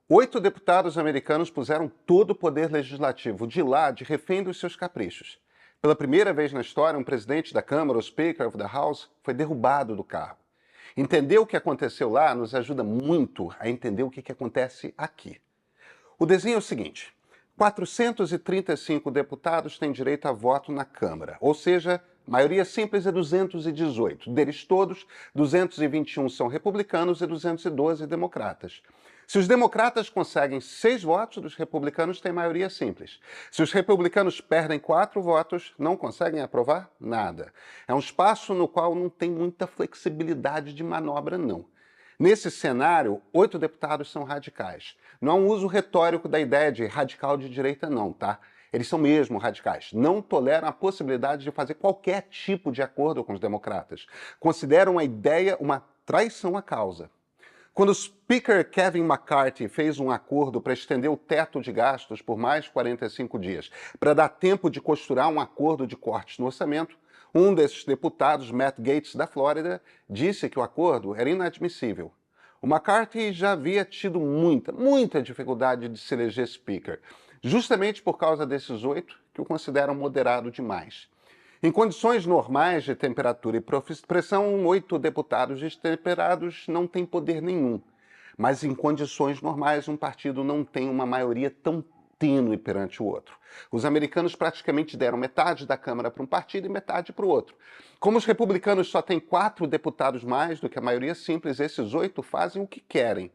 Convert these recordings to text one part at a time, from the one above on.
8 deputados americanos puseram todo o poder legislativo de lado, de refém dos seus caprichos. Pela primeira vez na história, um presidente da Câmara, o Speaker of the House, foi derrubado do cargo. Entender o que aconteceu lá nos ajuda muito a entender o que acontece aqui. O desenho é o seguinte: 435 deputados têm direito a voto na Câmara, ou seja, maioria simples é 218. Deles todos, 221 são republicanos e 212 democratas. Se os democratas conseguem 6 votos, os republicanos têm maioria simples. Se os republicanos perdem 4 votos, não conseguem aprovar nada. É um espaço no qual não tem muita flexibilidade de manobra, não. Nesse cenário, 8 deputados são radicais. Não é um uso retórico da ideia de radical de direita, não, tá? Eles são mesmo radicais. Não toleram a possibilidade de fazer qualquer tipo de acordo com os democratas. Consideram a ideia uma traição à causa. Quando o Speaker Kevin McCarthy fez um acordo para estender o teto de gastos por mais 45 dias, para dar tempo de costurar um acordo de cortes no orçamento, um desses deputados, Matt Gaetz, da Flórida, disse que o acordo era inadmissível. O McCarthy já havia tido muita dificuldade de se eleger Speaker, justamente por causa desses 8 que o consideram moderado demais. Em condições normais de temperatura e pressão, 8 deputados destemperados não têm poder nenhum. Mas em condições normais, um partido não tem uma maioria tão tênue perante o outro. Os americanos praticamente deram metade da Câmara para um partido e metade para o outro. Como os republicanos só têm 4 deputados mais do que a maioria simples, esses 8 fazem o que querem.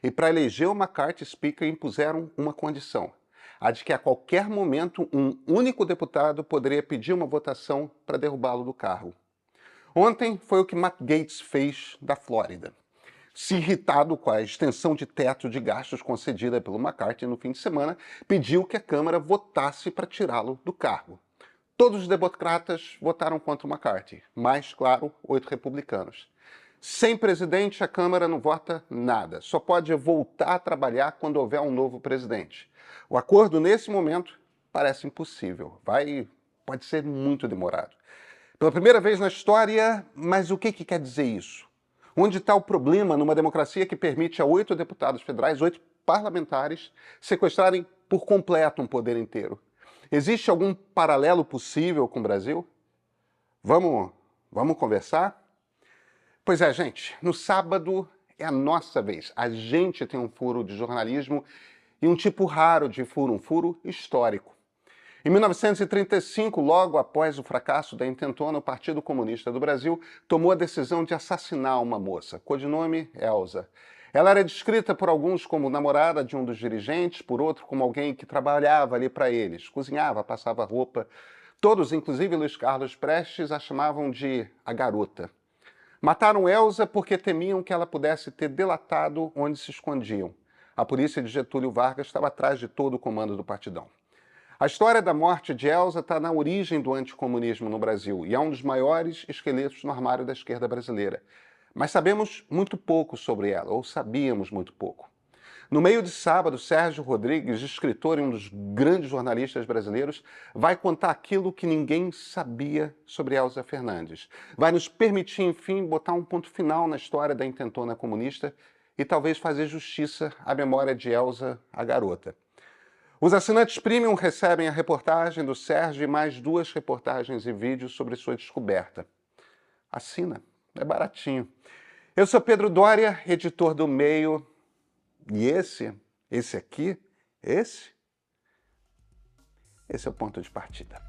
E para eleger o McCarthy Speaker impuseram uma condição: a de que a qualquer momento um único deputado poderia pedir uma votação para derrubá-lo do cargo. Ontem foi o que Matt Gaetz fez da Flórida. Se irritado com a extensão de teto de gastos concedida pelo McCarthy no fim de semana, pediu que a Câmara votasse para tirá-lo do cargo. Todos os democratas votaram contra o McCarthy, mas, claro, 8 republicanos. Sem presidente, a Câmara não vota nada. Só pode voltar a trabalhar quando houver um novo presidente. O acordo, nesse momento, parece impossível. Pode ser muito demorado. Pela primeira vez na história, mas o que quer dizer isso? Onde está o problema numa democracia que permite a 8 deputados federais, 8 parlamentares, sequestrarem por completo um poder inteiro? Existe algum paralelo possível com o Brasil? Vamos conversar? Pois é, gente, no sábado é a nossa vez. A gente tem um furo de jornalismo e um tipo raro de furo, um furo histórico. Em 1935, logo após o fracasso da intentona, o Partido Comunista do Brasil tomou a decisão de assassinar uma moça, codinome Elza. Ela era descrita por alguns como namorada de um dos dirigentes, por outro como alguém que trabalhava ali para eles, cozinhava, passava roupa. Todos, inclusive Luiz Carlos Prestes, a chamavam de a garota. Mataram Elza porque temiam que ela pudesse ter delatado onde se escondiam. A polícia de Getúlio Vargas estava atrás de todo o comando do partidão. A história da morte de Elza está na origem do anticomunismo no Brasil e é um dos maiores esqueletos no armário da esquerda brasileira. Mas sabemos muito pouco sobre ela, ou sabíamos muito pouco. No meio de sábado, Sérgio Rodrigues, escritor e um dos grandes jornalistas brasileiros, vai contar aquilo que ninguém sabia sobre Elza Fernandes. Vai nos permitir, enfim, botar um ponto final na história da intentona comunista e talvez fazer justiça à memória de Elza, a garota. Os assinantes Premium recebem a reportagem do Sérgio e mais 2 reportagens e vídeos sobre sua descoberta. Assina, é baratinho. Eu sou Pedro Doria, editor do Meio, e esse aqui, esse é o ponto de partida.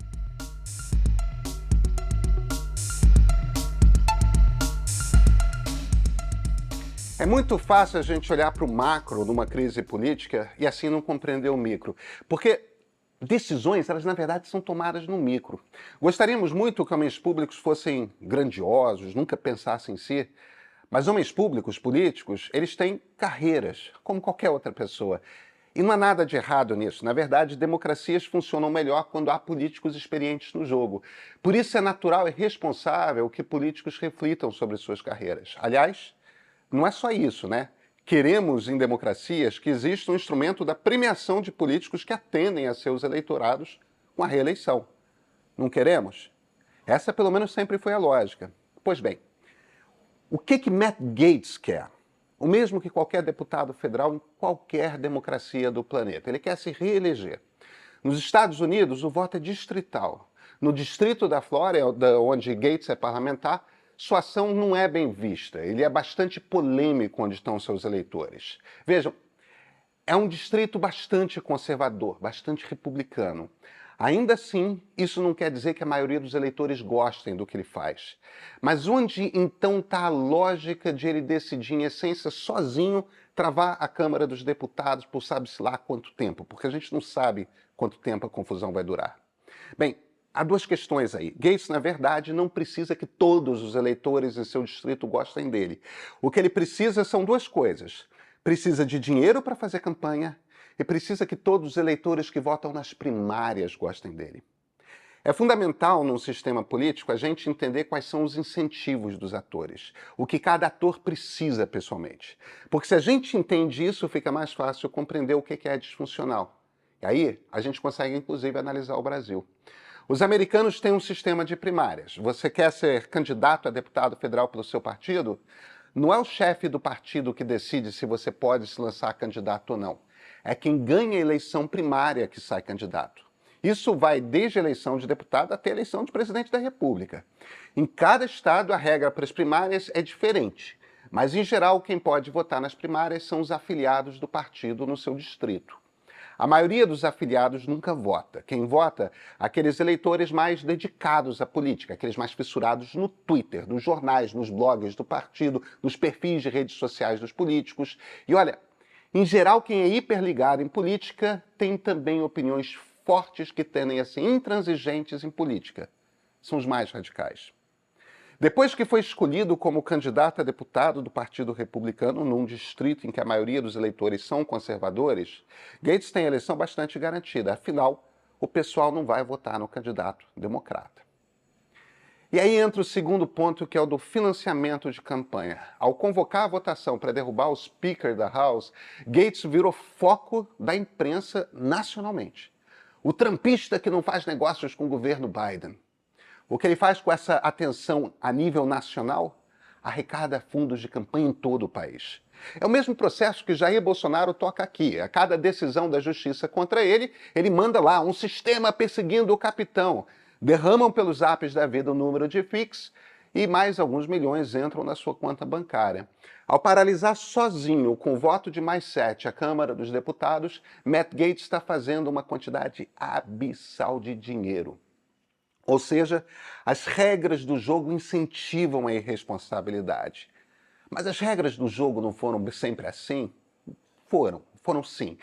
É muito fácil a gente olhar para o macro numa crise política e assim não compreender o micro, porque decisões, elas na verdade são tomadas no micro. Gostaríamos muito que homens públicos fossem grandiosos, nunca pensassem em si, mas homens públicos, políticos, eles têm carreiras, como qualquer outra pessoa. E não há nada de errado nisso. Na verdade, democracias funcionam melhor quando há políticos experientes no jogo. Por isso é natural e responsável que políticos reflitam sobre suas carreiras. Aliás, não é só isso, né? Queremos, em democracias, que exista um instrumento da premiação de políticos que atendem a seus eleitorados com a reeleição. Não queremos? Essa, pelo menos, sempre foi a lógica. Pois bem, o que Matt Gaetz quer? o mesmo que qualquer deputado federal em qualquer democracia do planeta. Ele quer se reeleger. Nos Estados Unidos, o voto é distrital. No distrito da Flórida, onde Gates é parlamentar, sua ação não é bem vista. Ele é bastante polêmico onde estão seus eleitores. Vejam, é um distrito bastante conservador, bastante republicano. Ainda assim, isso não quer dizer que a maioria dos eleitores gostem do que ele faz. Mas onde então está a lógica de ele decidir, em essência, sozinho, travar a Câmara dos Deputados por sabe-se lá quanto tempo? Porque a gente não sabe quanto tempo a confusão vai durar. Bem, há duas questões aí. Gates, na verdade, não precisa que todos os eleitores em seu distrito gostem dele. O que ele precisa são duas coisas. Precisa de dinheiro para fazer campanha e precisa que todos os eleitores que votam nas primárias gostem dele. É fundamental num sistema político a gente entender quais são os incentivos dos atores, o que cada ator precisa pessoalmente. Porque se a gente entende isso, fica mais fácil compreender o que é disfuncional. E aí a gente consegue, inclusive, analisar o Brasil. Os americanos têm um sistema de primárias. Você quer ser candidato a deputado federal pelo seu partido? Não é o chefe do partido que decide se você pode se lançar candidato ou não. É quem ganha a eleição primária que sai candidato. Isso vai desde a eleição de deputado até a eleição de presidente da República. Em cada estado, a regra para as primárias é diferente. Mas, em geral, quem pode votar nas primárias são os afiliados do partido no seu distrito. A maioria dos afiliados nunca vota. Quem vota? Aqueles eleitores mais dedicados à política, aqueles mais fissurados no Twitter, nos jornais, nos blogs do partido, nos perfis de redes sociais dos políticos. E olha, em geral, quem é hiperligado em política tem também opiniões fortes que tendem a ser intransigentes em política. São os mais radicais. Depois que foi escolhido como candidato a deputado do Partido Republicano num distrito em que a maioria dos eleitores são conservadores, Gates tem a eleição bastante garantida. Afinal, o pessoal não vai votar no candidato democrata. E aí entra o segundo ponto, que é o do financiamento de campanha. Ao convocar a votação para derrubar o Speaker da House, Gates virou foco da imprensa nacionalmente. O trumpista que não faz negócios com o governo Biden. O que ele faz com essa atenção a nível nacional? Arrecada fundos de campanha em todo o país. É o mesmo processo que Jair Bolsonaro toca aqui. A cada decisão da justiça contra ele, ele manda lá um sistema perseguindo o capitão. Derramam pelos apps da vida o número de Pix e mais alguns milhões entram na sua conta bancária. Ao paralisar sozinho, com o voto de mais 7, a Câmara dos Deputados, Matt Gaetz está fazendo uma quantidade abissal de dinheiro. Ou seja, as regras do jogo incentivam a irresponsabilidade. Mas as regras do jogo não foram sempre assim? Foram sim.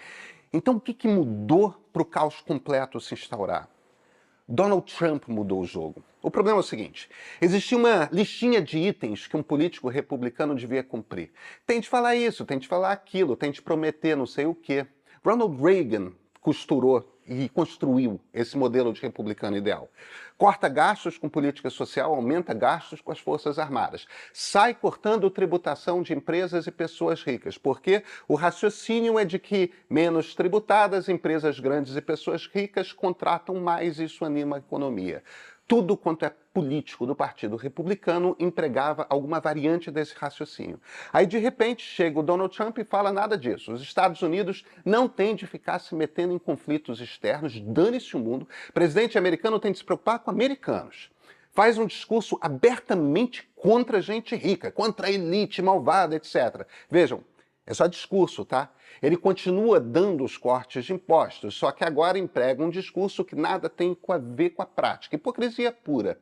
Então o que mudou para o caos completo se instaurar? Donald Trump mudou o jogo. O problema é o seguinte: existia uma listinha de itens que um político republicano devia cumprir. Tem de falar isso, tem de falar aquilo, tem de prometer não sei o quê. Ronald Reagan costurou e construiu esse modelo de republicano ideal. Corta gastos com política social, aumenta gastos com as Forças Armadas. Sai cortando tributação de empresas e pessoas ricas, porque o raciocínio é de que menos tributadas, empresas grandes e pessoas ricas contratam mais e isso anima a economia. Tudo quanto é político do Partido Republicano empregava alguma variante desse raciocínio. Aí, de repente, chega o Donald Trump e fala nada disso. Os Estados Unidos não têm de ficar se metendo em conflitos externos, dane-se o mundo. O presidente americano tem de se preocupar com americanos. Faz um discurso abertamente contra gente rica, contra a elite malvada, etc. Vejam, é só discurso, tá? Ele continua dando os cortes de impostos, só que agora emprega um discurso que nada tem a ver com a prática. Hipocrisia pura.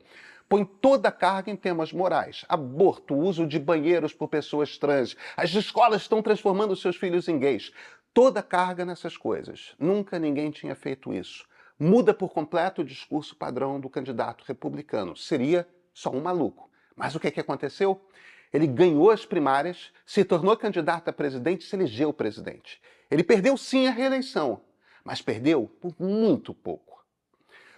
Põe toda a carga em temas morais. Aborto, uso de banheiros por pessoas trans. As escolas estão transformando seus filhos em gays. Toda a carga nessas coisas. Nunca ninguém tinha feito isso. Muda por completo o discurso padrão do candidato republicano. Seria só um maluco. Mas o que aconteceu? Ele ganhou as primárias, se tornou candidato a presidente e se elegeu presidente. Ele perdeu sim a reeleição, mas perdeu por muito pouco.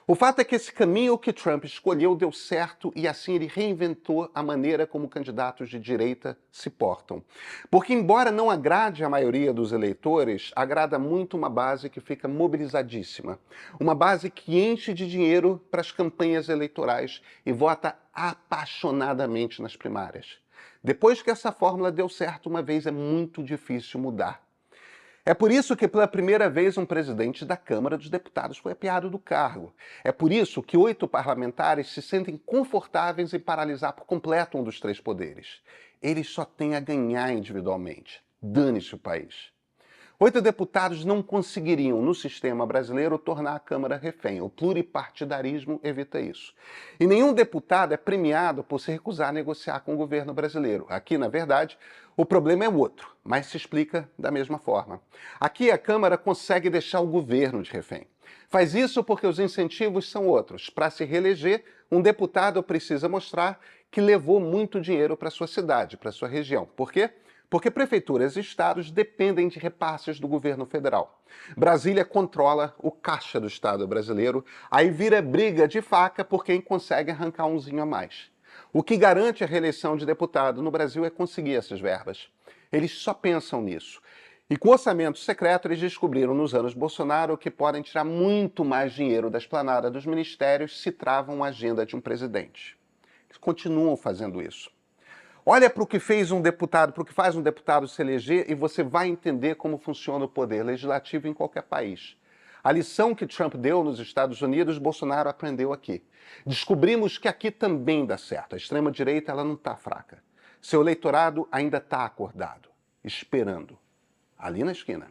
O fato é que esse caminho que Trump escolheu deu certo e assim ele reinventou a maneira como candidatos de direita se portam. Porque embora não agrade a maioria dos eleitores, agrada muito uma base que fica mobilizadíssima. Uma base que enche de dinheiro para as campanhas eleitorais e vota apaixonadamente nas primárias. Depois que essa fórmula deu certo uma vez, é muito difícil mudar. É por isso que, pela primeira vez, um presidente da Câmara dos Deputados foi apeado do cargo. É por isso que 8 parlamentares se sentem confortáveis em paralisar por completo um dos 3 poderes. Eles só têm a ganhar individualmente. Dane-se o país. 8 deputados não conseguiriam, no sistema brasileiro, tornar a Câmara refém. O pluripartidarismo evita isso. E nenhum deputado é premiado por se recusar a negociar com o governo brasileiro. Aqui, na verdade, o problema é outro, mas se explica da mesma forma. Aqui a Câmara consegue deixar o governo de refém. Faz isso porque os incentivos são outros. Para se reeleger, um deputado precisa mostrar que levou muito dinheiro para sua cidade, para sua região. Por quê? Porque prefeituras e estados dependem de repasses do governo federal. Brasília controla o caixa do Estado brasileiro, aí vira briga de faca por quem consegue arrancar umzinho a mais. O que garante a reeleição de deputado no Brasil é conseguir essas verbas. Eles só pensam nisso. E com orçamento secreto, eles descobriram nos anos Bolsonaro que podem tirar muito mais dinheiro da esplanada dos ministérios se travam a agenda de um presidente. Eles continuam fazendo isso. Olha para o que fez um deputado, para o que faz um deputado se eleger e você vai entender como funciona o poder legislativo em qualquer país. A lição que Trump deu nos Estados Unidos, Bolsonaro aprendeu aqui. Descobrimos que aqui também dá certo. A extrema-direita ela não está fraca. Seu eleitorado ainda está acordado, esperando, ali na esquina.